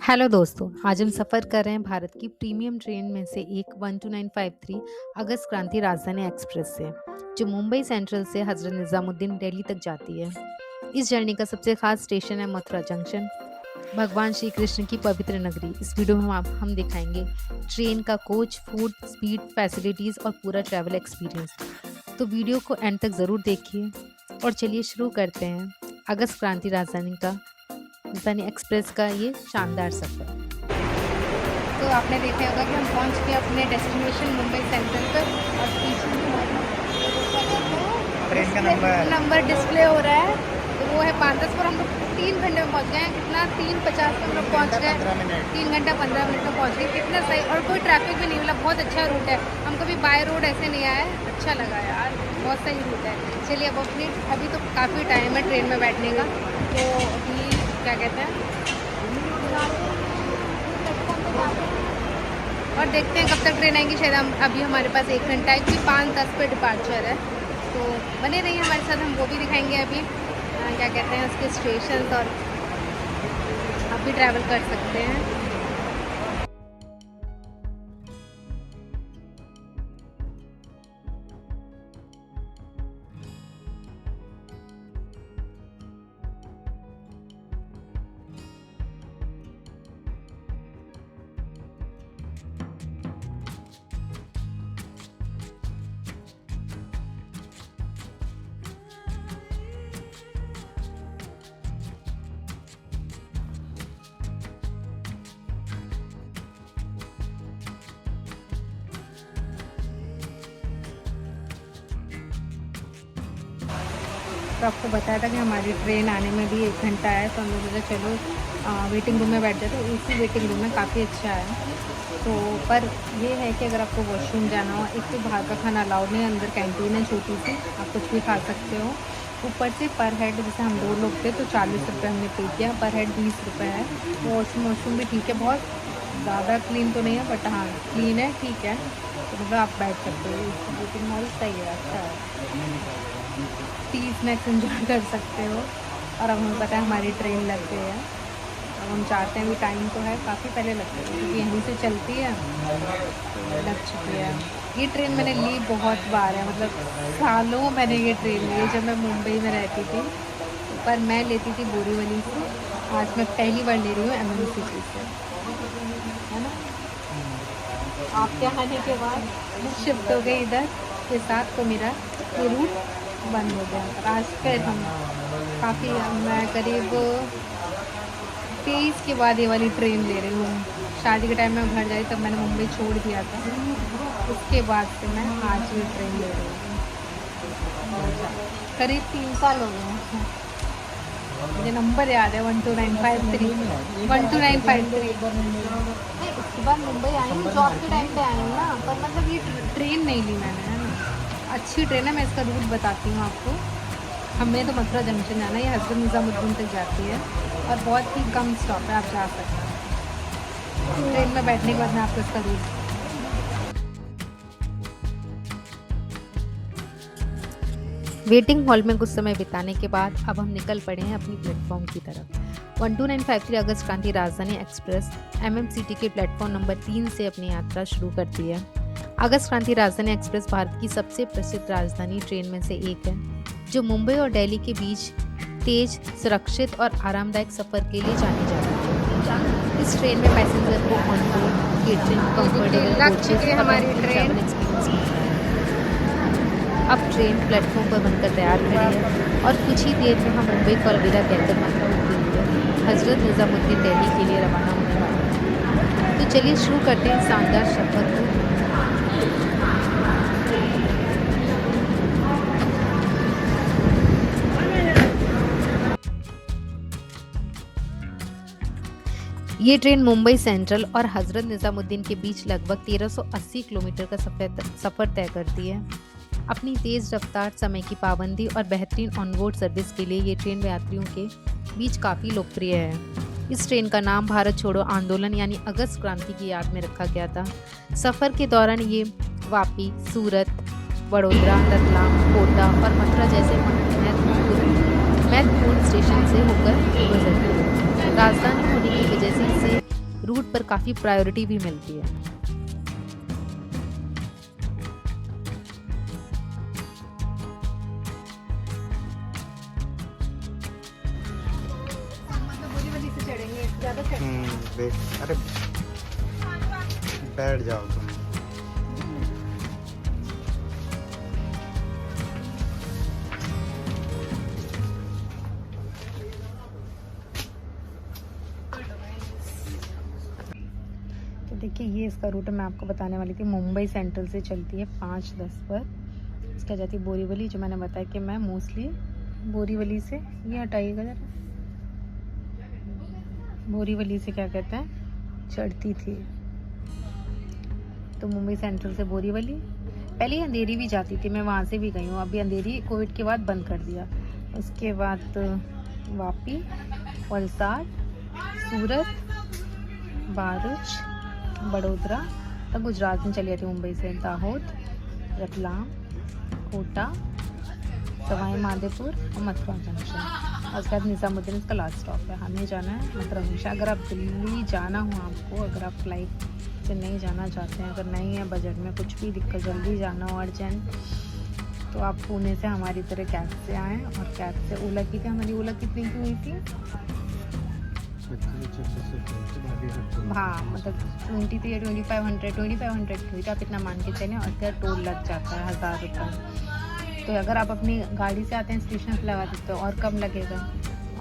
Hello दोस्तों, आज हम सफ़र कर रहे हैं भारत की प्रीमियम ट्रेन में से एक 12953 अगस्त क्रांति राजधानी एक्सप्रेस से, जो मुंबई सेंट्रल से हजरत निजामुद्दीन दिल्ली तक जाती है। इस जर्नी का सबसे खास स्टेशन है मथुरा जंक्शन, भगवान श्री कृष्ण की पवित्र नगरी। इस वीडियो में हम दिखाएंगे ट्रेन का कोच, फूड, स्पीड, फैसिलिटीज़ और पूरा ट्रैवल एक्सपीरियंस। तो वीडियो को एंड तक ज़रूर देखिए और चलिए शुरू करते हैं अगस्त क्रांति राजधानी एक्सप्रेस का ये शानदार सफ़र। तो आपने देखा होगा कि हम पहुंच गए अपने डेस्टिनेशन मुंबई सेंट्रल पर और पीछे ट्रेन का नंबर डिस्प्ले हो रहा है। तो वो है 5-10 पर हम लोग 3 घंटे में पहुंच गए हैं। कितना 3:50 में हम लोग पहुंच गए, 3 घंटा 15 मिनट में पहुंच गए। कितना सही, और कोई ट्रैफिक भी नहीं मिला। बहुत अच्छा रूट है, हम कभी बाय रोड ऐसे नहीं आए। अच्छा लगा यार, बहुत सही रूट है। चलिए अब अभी तो काफ़ी टाइम है ट्रेन में बैठने का, तो अभी क्या कहते हैं और देखते हैं कब तक ट्रेन आएंगी। शायद हम अभी हमारे पास 1 घंटा है, क्योंकि 5:10 पे डिपार्चर है। तो बने रहिए हमारे साथ, हम वो भी दिखाएंगे अभी क्या कहते हैं उसके स्टेशन, और आप भी ट्रैवल कर सकते हैं। तो आपको बताया था कि हमारी ट्रेन आने में भी 1 घंटा है, तो हम लोग सोचा चलो वेटिंग रूम में बैठ जाते। तो इसी वेटिंग रूम में काफ़ी अच्छा है। तो पर ये है कि अगर आपको वॉशरूम जाना हो, एक तो बाहर का खाना अलाउड नहीं है, अंदर कैंटीन है छोटी सी, आप कुछ भी खा सकते हो। ऊपर से पर हेड, जैसे हम 2 लोग थे तो 40 रुपये हमने पे किया, पर हेड 20 रुपये है। तो वॉशरूम भी ठीक है, बहुत ज़्यादा क्लीन तो नहीं है, बट हाँ क्लीन है, ठीक है। तो मतलब आप बैठ सकते हो। वेटिंग हॉल सही है, अच्छा है, टी स्नैक्स एंजॉय कर सकते हो। और अब हमें पता है हमारी ट्रेन लग गई है। अब हम चाहते हैं, भी टाइम तो है, काफ़ी पहले लगती है क्योंकि यहीं से चलती है, तो लग चुकी है। ये ट्रेन मैंने ली बहुत बार है, मतलब सालों मैंने ये ट्रेन ली है जब मैं मुंबई में रहती थी। पर मैं लेती थी बोरीवली से, आज मैं पहली बार ले रही हूँ MMCT से, है ना। आपके आने के बाद मैं शिफ्ट हो गई इधर के साथ, तो मेरा ये रूट बंद हो गया। पर आज फिर हम काफ़ी, मैं करीब 23 के बाद ये वाली ट्रेन ले रही हूँ। शादी के टाइम में घर जाई तब मैंने मुंबई छोड़ दिया था, उसके बाद से मैं आज ये ट्रेन ले रही हूँ। करीब 3 साल हो गए हैं। मुझे नंबर याद है 12953 12953। उसके बाद मुंबई आई हूँ, जॉब के टाइम पे आई हूँ ना, पर मतलब ये ट्रेन नहीं ली मैंने, है ना। अच्छी ट्रेन है, मैं इसका रूट बताती हूँ आपको। हमें तो मथुरा जंक्शन जाना है, ये हज़रत निज़ामुद्दीन तक जाती है और बहुत ही कम स्टॉप है, आप जा सकते हैं। ट्रेन में बैठने के बाद मैं आपको इसका रूट। वेटिंग हॉल में कुछ समय बिताने के बाद अब हम निकल पड़े हैं अपनी प्लेटफॉर्म की तरफ। 12953 अगस्त क्रांति राजधानी एक्सप्रेस MMCT के प्लेटफॉर्म नंबर 3 से अपनी यात्रा शुरू करती है। अगस्त क्रांति राजधानी एक्सप्रेस भारत की सबसे प्रसिद्ध राजधानी ट्रेन में से एक है, जो मुंबई और दिल्ली के बीच तेज, सुरक्षित और आरामदायक सफर के लिए जानी जाती है। इस ट्रेन में पैसेंजर को on board catering, comfortable coaches और हमारी ट्रेवल एक्सपीरियंस मिलता है। अब ट्रेन प्लेटफॉर्म पर बनकर तैयार खड़ी है और कुछ ही देर में हम मुंबई को अलविदा कहकर मथुरा के लिए हजरत निज़ामुद्दीन दिल्ली के लिए रवाना होने वाले हैं। तो चलिए शुरू करते हैं शानदार सफर को। ये ट्रेन मुंबई सेंट्रल और हजरत निज़ामुद्दीन के बीच लगभग 1380 किलोमीटर का सफ़र तय करती है। अपनी तेज़ रफ्तार, समय की पाबंदी और बेहतरीन ऑनबोर्ड सर्विस के लिए ये ट्रेन यात्रियों के बीच काफ़ी लोकप्रिय है। इस ट्रेन का नाम भारत छोड़ो आंदोलन यानी अगस्त क्रांति की याद में रखा गया था। सफ़र के दौरान ये वापी, सूरत, वडोदरा, रतलाम, कोटा और मथुरा जैसे महत्वपूर्ण स्टेशन से होकर गुजरती है। राजधानी होने की वजह से इसे पर काफ़ी प्रायोरिटी भी मिलती है। अरे बैठ जाओ तुम। तो देखिए ये इसका रूट मैं आपको बताने वाली थी। मुंबई सेंट्रल से चलती है 5:10 पर, इसका जाती है बोरीवली। जो मैंने बताया कि मैं मोस्टली बोरीवली से, ये हटाइएगा जरा, बोरीवली से क्या कहते हैं चढ़ती थी। तो मुंबई सेंट्रल से बोरीवली, पहले अंधेरी भी जाती थी, मैं वहाँ से भी गई हूँ। अभी अंधेरी कोविड के बाद बंद कर दिया। उसके बाद वापी, वलसाड, सूरत, भरूच, बड़ोदरा, तो गुजरात में चली जाती मुंबई से, दाहोद, रतलाम, कोटा, सवाई माधोपुर और मथुरा जंक्शन। उसके बाद निज़ामुद्दीन इसका लास्ट स्टॉप है। हमें जाना है मथुरा जंक्शन। अगर आप दिल्ली जाना हो आपको, अगर आप फ्लाइट से नहीं जाना चाहते हैं, अगर नहीं है बजट में कुछ भी दिक्कत, जल्दी जाना हो अर्जेंट, तो आप पुणे से हमारी तरह कैब से आएँ। और कैब से ओला की थी, हमारी ओला कितने की हुई थी? हाँ मतलब 23 या 2500 की हुई थी। आप इतना मान के चलें। और फिर टोल लग जाता है 1000 रुपये। तो अगर आप अपनी गाड़ी से आते हैं स्टेशन पर लगा सकते हो और कम लगेगा।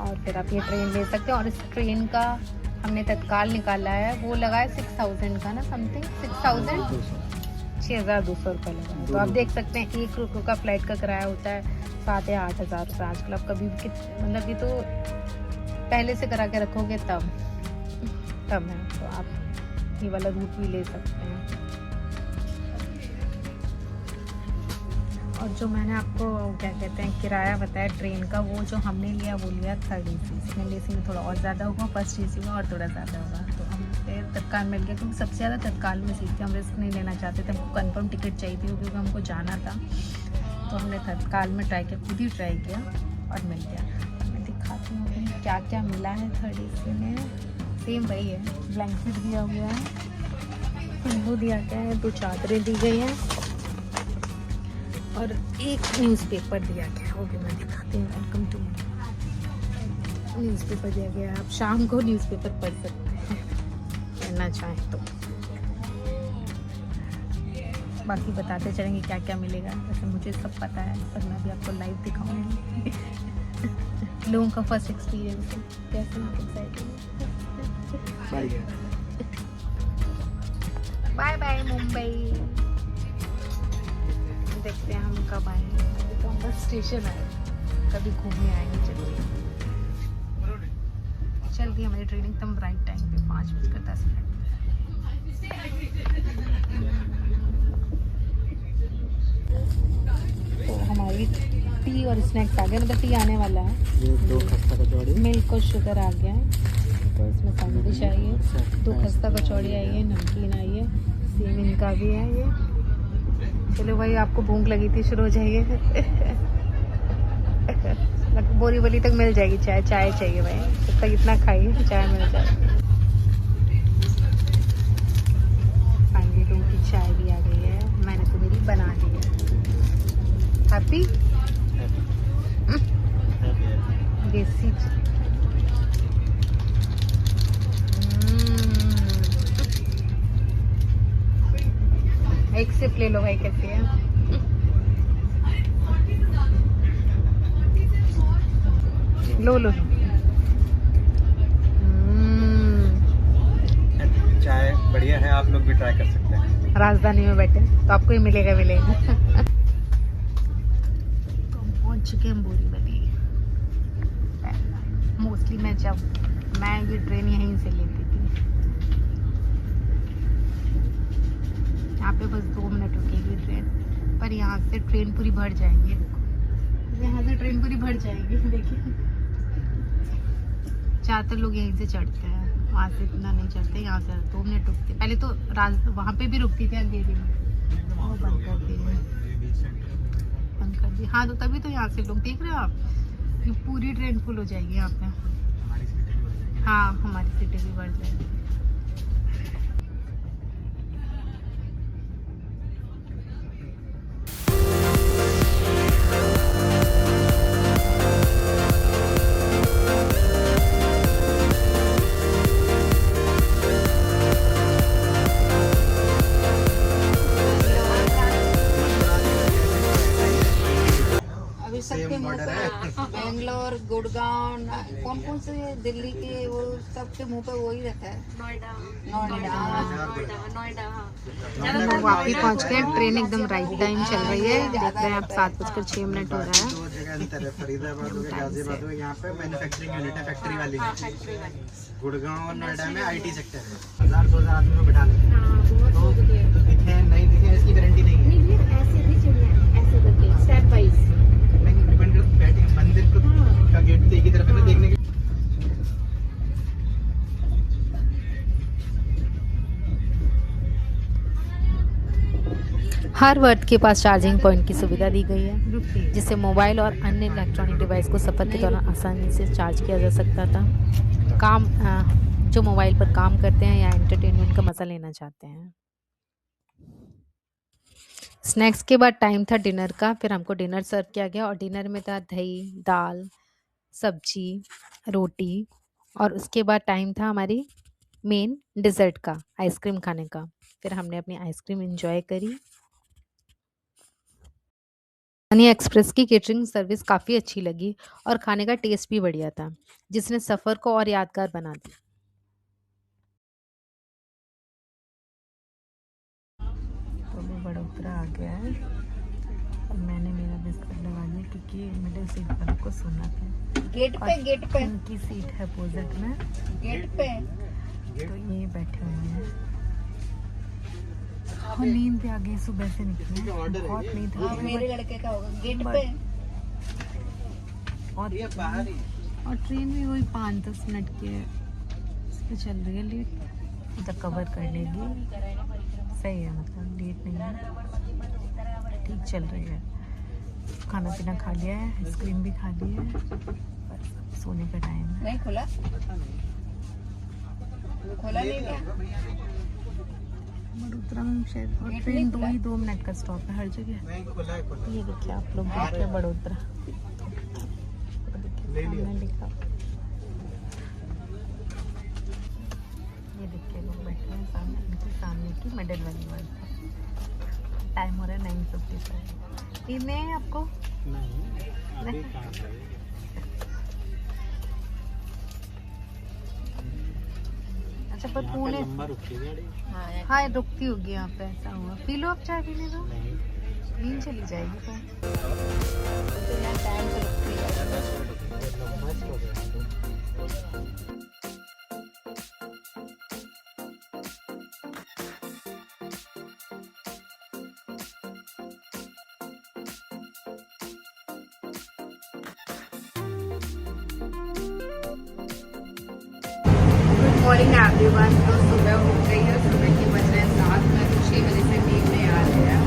और फिर आप ये ट्रेन ले सकते हैं। और इस ट्रेन का हमने तत्काल निकाला है, वो लगा है 6000 का ना, समथिंग 6200 रुपये लगा है। तो आप देख सकते हैं 1 रुपये का फ्लाइट का किराया होता है 7 या 8000 रुपये आजकल। आप कभी भी मतलब ये तो पहले से करा के रखोगे तब है। तो आप ये वाला रूट भी ले सकते हैं। और जो मैंने आपको क्या कहते हैं किराया बताया ट्रेन का, वो जो हमने लिया वो लिया 3rd AC। सेकेंड AC में थोड़ा और ज़्यादा होगा, फर्स्ट AC में और थोड़ा ज़्यादा होगा। तो हम फिर तत्काल मिल गया, क्योंकि सबसे ज़्यादा तत्काल में सीट थी। हम रिस्क नहीं लेना चाहते थे, हमको कंफर्म टिकट चाहिए थी क्योंकि हमको जाना था। तो हमने तत्काल में ट्राई किया, खुद ही ट्राई किया और मिल गया। मैं दिखाती हूँ क्या क्या मिला है 3rd AC में। सेम वही है, ब्लैंकेट दिया हुआ है, पिल्लो दिया गया है, 2 चादरें दी गई हैं और एक न्यूज़पेपर दिया गया है। वो भी मैं दिखाती हूँ। वेलकम टू न्यूज़पेपर दिया गया है। आप शाम को न्यूज़पेपर पढ़ सकते हैं पढ़ना चाहें तो। बाकी बताते चलेंगे क्या क्या मिलेगा। वैसे मुझे सब पता है, पर मैं भी आपको लाइव दिखाऊंगी लोगों का फर्स्ट एक्सपीरियंस कैसे। Bye bye Mumbai. देखते हैं हम कब आएंगे। अभी तो हम बस स्टेशन आए, कभी घूमने आएंगे। चलिए चल गई हमारी ट्रेनिंग एकदम राइट टाइम पे 5:10। तो हमारी टी और स्नैक्स आ गए, मतलब टी आने वाला है। ये 2 खस्ता कचौड़ी, मिल्क और शुगर आ गया है। तो इसमें सैंडविच आई है, 2 खस्ता कचौड़ी आई है, नमकीन आई है, सेम इनका भी है ये। चलो भाई, आपको भूख लगी थी, शुरू हो जाइए बोरीवली तक मिल जाएगी चाय। चाय चाहिए भाई, जब तक इतना खाइए चाय मिल जाए। फाइनली 2 की चाय भी आ गई है, मैंने तो मेरी बना ली है। हैप्पी देसी एक सिप ले लो भाई, कैसी है? लो लो। चाय बढ़िया है, आप लोग भी ट्राई कर सकते हैं। राजधानी में बैठे तो आपको ही मिलेगा तो पहुंच चुके हैं बोरीवली। मोस्टली मैं ये ट्रेन यहीं से लेती थी। यहाँ पे बस 2 मिनट रुकेगी ट्रेन, पर यहाँ से ट्रेन पूरी भर जाएगी। देखो यहाँ से ट्रेन पूरी भर जाएगी। देखिए ज़्यादातर लोग यहीं से चढ़ते हैं, वहाँ से इतना नहीं चढ़ते। यहाँ से 2 मिनट रुकते। पहले तो वहाँ पे भी रुकती थी अंधेरी में, वो बंद कर दी, बंद कर दी। हाँ तो तभी तो यहाँ से लोग देख रहे हो आप, ये पूरी ट्रेन फुल हो जाएगी यहाँ पे। हाँ हमारी सीटें भी बढ़ जाएगी। कौन कौन से दिल्ली के वो सबके मुंह पे वही रहता है, नोएडा। नोएडा। नोएडा हाँ। हम वापस पहुंच गए। ट्रेन एकदम राइट टाइम चल रही है। देख रहे हैं आप 7:06 हो रहा है। दो जगह अंतर है, फरीदाबाद हो गया, गाजियाबाद हो गया। यहाँ पे मैन्युफैक्चरिंग यूनिट है, फैक्ट्री वाली है। फैक्ट्री वाली। गुड़गांव और नोएडा में आईटी सेक्टर है। 1000-2000 आदमी को बिठा लेते हैं। हाँ बहुत तो हो गया। दिखे नहीं दिखे इसकी गारंटी नहीं है। नहीं भैया ऐसे नहीं चलना है, ऐसे करके स्टेप वाइज। नहीं डिपेंड करता, बैठे मंदिर को का गेट तो एक ही तरफ है ना देखने के। हर वर्ड के पास चार्जिंग पॉइंट की सुविधा दी गई है, जिससे मोबाइल और अन्य इलेक्ट्रॉनिक डिवाइस को सफ़र के दौरान आसानी से चार्ज किया जा सकता था। जो मोबाइल पर काम करते हैं या एंटरटेनमेंट का मज़ा लेना चाहते हैं। स्नैक्स के बाद टाइम था डिनर का। फिर हमको डिनर सर्व किया गया और डिनर में था दही, दाल, सब्जी, रोटी और उसके बाद टाइम था हमारी मेन डिज़र्ट का, आइसक्रीम खाने का। फिर हमने अपनी आइसक्रीम एंजॉय करी। राजधानी एक्सप्रेस की केटरिंग सर्विस काफ़ी अच्छी लगी और खाने का टेस्ट भी बढ़िया था, जिसने सफ़र को और यादगार बना दिया। तो अभी बड़ोदरा आ गया है और मैंने मेरा बिस्तर लगा लिया क्योंकि मिडिल सीट वालों को सोना था। गेट पे उनकी सीट है अपोजिट में, गेट पे। तो ये बैठे हुए हैं और नींद भी आ गई। सुबह से निकले, बहुत नींद आ गई। मेरे लड़के का होगा गेट पे। और ट्रेन भी वही 5-10 मिनट की इस पे चल रही है, लेट जब कवर कर लेगी। सही है, मतलब लेट नहीं है, ठीक चल रही है। खाना पीना खा लिया है, आइसक्रीम भी खा ली है, बस सोने का टाइम है। नहीं खुला नहीं क्या? बड़ोदरा में शायद और ट्रेन 2 मिनट का स्टॉप है हर जगह। ये देखिए आप लोग, देखिए बड़ोदरा सामने लिखा। ये देखिए लोग बैठे हैं सामने, इनके सामने की मिडिल वाली बस। टाइम हो रहा है 9:55। इनमें है आपको नहीं? अच्छा पर पुणे हाँ रुकती होगी यहाँ पे, ऐसा हुआ। पी लो आप चाय, पीने दो, नींद चली जाएगी तो यहाँ टाइम से रुकती है। Good morning everyone. तो सुबह हो गई है, सुबह के बज रहे हैं 7। मैं तो 6 बजे से नींद में आ गया।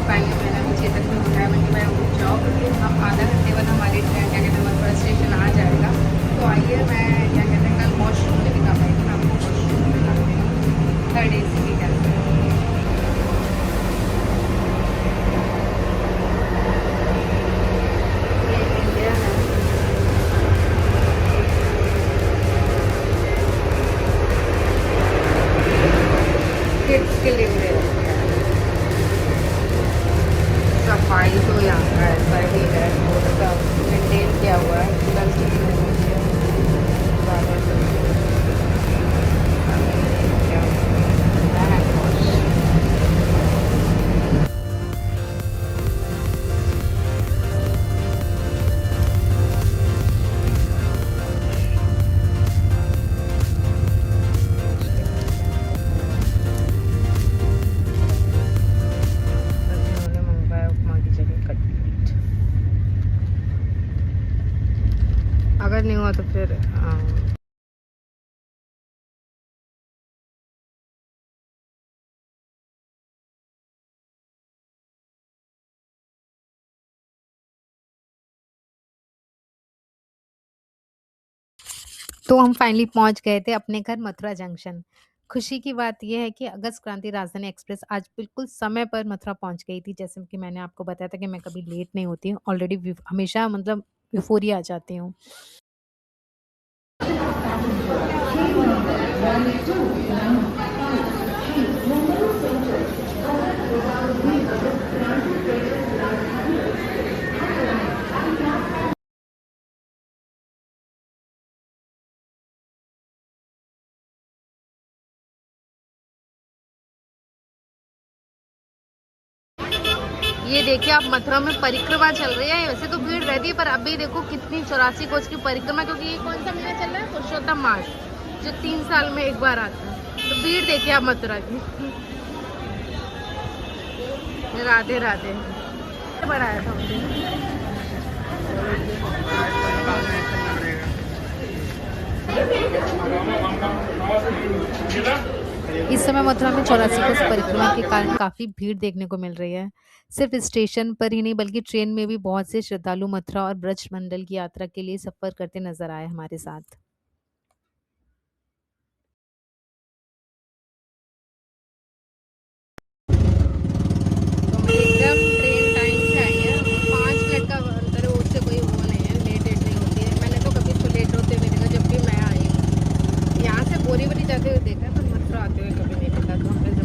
पहले मैंने भी चेतक में उठाया, मैंने मैं उठ जाओ क्योंकि हम आधा घंटे बाद हमारी ट्रेन क्या कहते हैं मथुरा स्टेशन आ जाएगा। तो आइए मैं क्या कहते हैं कल वॉशरूम में दिखा पाई, मैं आपको वॉशरूम में दिखाती हूँ। 3rd AC की कैसे इंडिया है। किड्स के लिए भी सफाई तो यहाँ का ऐसा ही है, थोड़ा सा मेंटेन किया हुआ है। अगर नहीं हुआ तो फिर तो हम फाइनली पहुंच गए थे अपने घर मथुरा जंक्शन। खुशी की बात यह है कि अगस्त क्रांति राजधानी एक्सप्रेस आज बिल्कुल समय पर मथुरा पहुंच गई थी। जैसे कि मैंने आपको बताया था कि मैं कभी लेट नहीं होती हूँ, ऑलरेडी हमेशा मतलब बिफोर ही आ जाती हूँ। ये देखिए आप, मथुरा में परिक्रमा चल रही है। वैसे तो भीड़ रहती है, पर अभी देखो कितनी 84 कोस की परिक्रमा, क्योंकि ये कौन सा महीना चल रहा है, पुरुषोत्तम मास, जो 3 साल में एक बार आता है। तो भीड़ देखिए आप मथुरा की। राधे राधे। बढ़ाया था मुझे। इस समय मथुरा में 84 कोस परिक्रमा के कारण काफी भीड़ देखने को मिल रही है। सिर्फ स्टेशन पर ही नहीं बल्कि ट्रेन में भी बहुत से श्रद्धालु मथुरा और ब्रज मंडल की यात्रा के लिए सफर करते नजर आए हमारे साथ। तो एकदम ट्रेन टाइम से आई है, 5 मिनट का अंतर है, उससे कोई वो नहीं है, लेट नहीं होती है। मैंने तो कभी इसको लेट होते हुए देखा जब भी मैं आई हूँ। यहाँ से बोरीवली जाते हुए देखा है, पर मथुरा आते हुए कभी नहीं देखा। तो